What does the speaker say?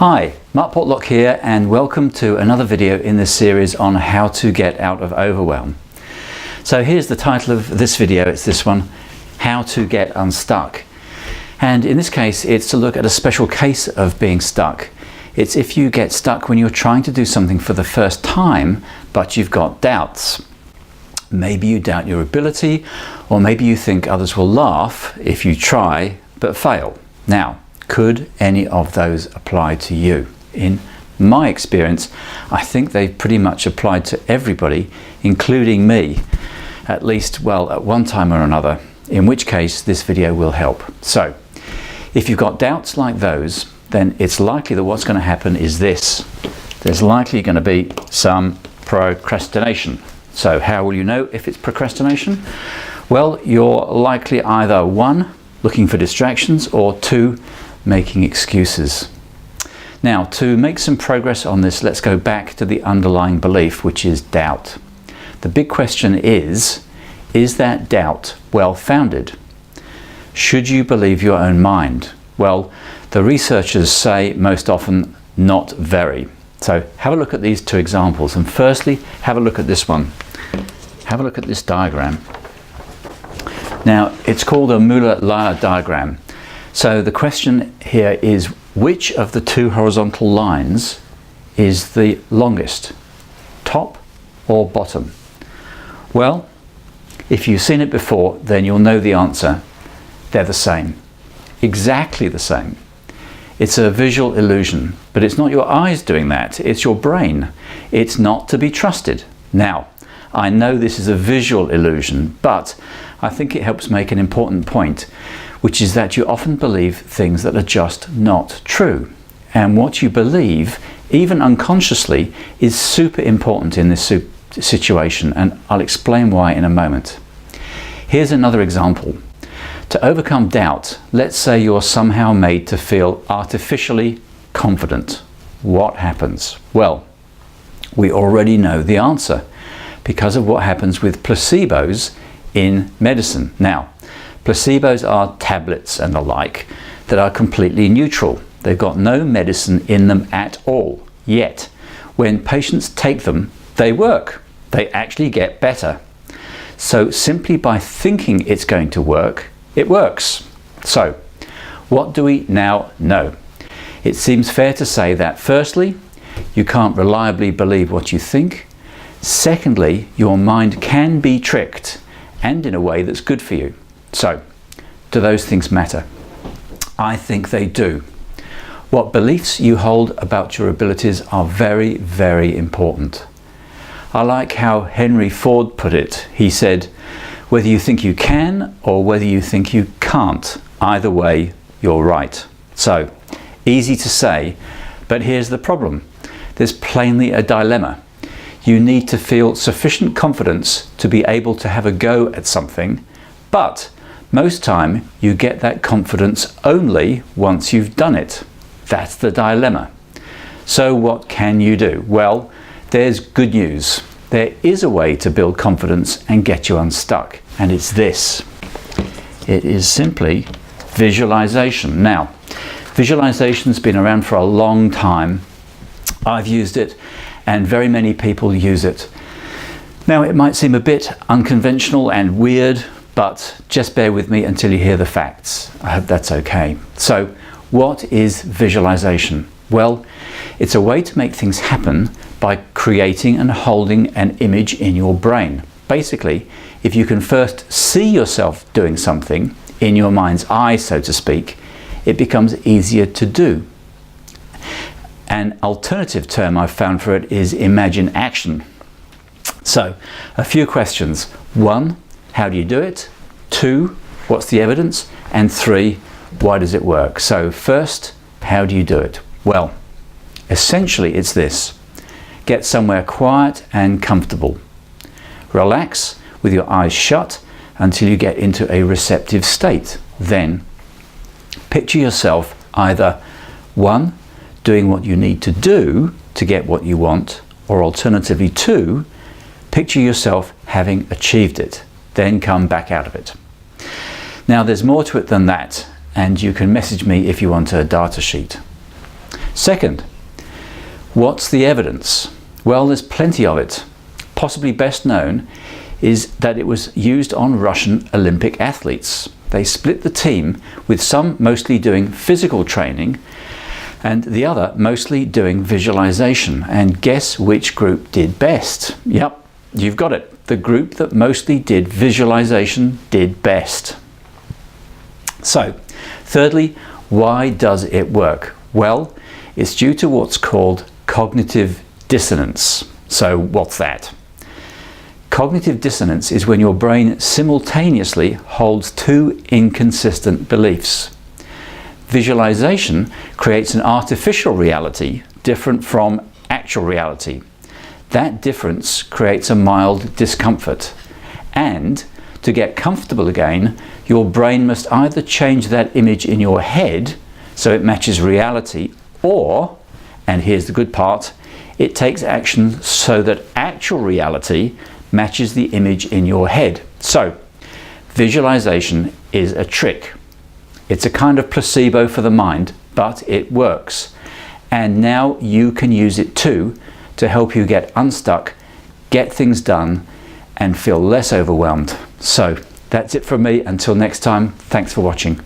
Hi, Mark Portlock here and welcome to another video in this series on how to get out of overwhelm. So here's the title of this video, it's this one, How to Get Unstuck. And in this case it's to look at a special case of being stuck. It's if you get stuck when you're trying to do something for the first time but you've got doubts. Maybe you doubt your ability, or maybe you think others will laugh if you try but fail. Now, could any of those apply to you? In my experience, I think they pretty much applied to everybody, including me, at least, well, at one time or another, in which case this video will help. So, if you've got doubts like those, then it's likely that what's going to happen is this. There's likely going to be some procrastination. So how will you know if it's procrastination? Well, you're likely either 1, looking for distractions, or 2, making excuses. Now, to make some progress on this, let's go back to the underlying belief, which is doubt. The big question is that doubt well-founded? Should you believe your own mind? Well, the researchers say most often not very. So have a look at these two examples, and firstly have a look at this one. Have a look at this diagram. Now, it's called a Muller-Lyer diagram. So the question here is, which of the two horizontal lines is the longest, top or bottom? Well, if you've seen it before, then you'll know the answer. They're the same, exactly the same. It's a visual illusion, but it's not your eyes doing that, it's your brain. It's not to be trusted. Now, I know this is a visual illusion, but I think it helps make an important point, which is that you often believe things that are just not true. And what you believe, even unconsciously, is super important in this situation, and I'll explain why in a moment. Here's another example. To overcome doubt, let's say you're somehow made to feel artificially confident. What happens? Well, we already know the answer because of what happens with placebos in medicine. Now, placebos are tablets and the like that are completely neutral. They've got no medicine in them at all. Yet, when patients take them, they work. They actually get better. So simply by thinking it's going to work, it works. So, what do we now know? It seems fair to say that firstly, you can't reliably believe what you think. Secondly, your mind can be tricked, and in a way that's good for you. So, do those things matter? I think they do. What beliefs you hold about your abilities are very, very important. I like how Henry Ford put it. He said, whether you think you can or whether you think you can't, either way, you're right. So, easy to say, but here's the problem. There's plainly a dilemma. You need to feel sufficient confidence to be able to have a go at something, but most time you get that confidence only once you've done it. That's the dilemma. So what can you do? Well, there's good news. There is a way to build confidence and get you unstuck, and it's this. It is simply visualization. Now, visualization's been around for a long time. I've used it, and very many people use it. Now, it might seem a bit unconventional and weird, but just bear with me until you hear the facts. I hope that's okay. So, what is visualization? Well, it's a way to make things happen by creating and holding an image in your brain. Basically, if you can first see yourself doing something in your mind's eye, so to speak, it becomes easier to do. An alternative term I've found for it is imagine action. So, a few questions. 1, how do you do it? 2, what's the evidence? And 3, why does it work? So first, how do you do it? Well, essentially it's this. Get somewhere quiet and comfortable. Relax with your eyes shut until you get into a receptive state. Then, picture yourself either 1, doing what you need to do to get what you want, or alternatively 2, picture yourself having achieved it, then come back out of it. Now, there's more to it than that, and you can message me if you want a data sheet. Second, what's the evidence? Well, there's plenty of it. Possibly best known is that it was used on Russian Olympic athletes. They split the team, with some mostly doing physical training and the other mostly doing visualization. And guess which group did best? Yep, you've got it. The group that mostly did visualization did best. So, thirdly, why does it work? Well, it's due to what's called cognitive dissonance. So what's that? Cognitive dissonance is when your brain simultaneously holds two inconsistent beliefs. Visualization creates an artificial reality different from actual reality. That difference creates a mild discomfort. And to get comfortable again, your brain must either change that image in your head so it matches reality, or, and here's the good part, it takes action so that actual reality matches the image in your head. So, visualization is a trick. It's a kind of placebo for the mind, but it works. And now you can use it too to help you get unstuck, get things done, and feel less overwhelmed. So, that's it from me. Until next time, thanks for watching.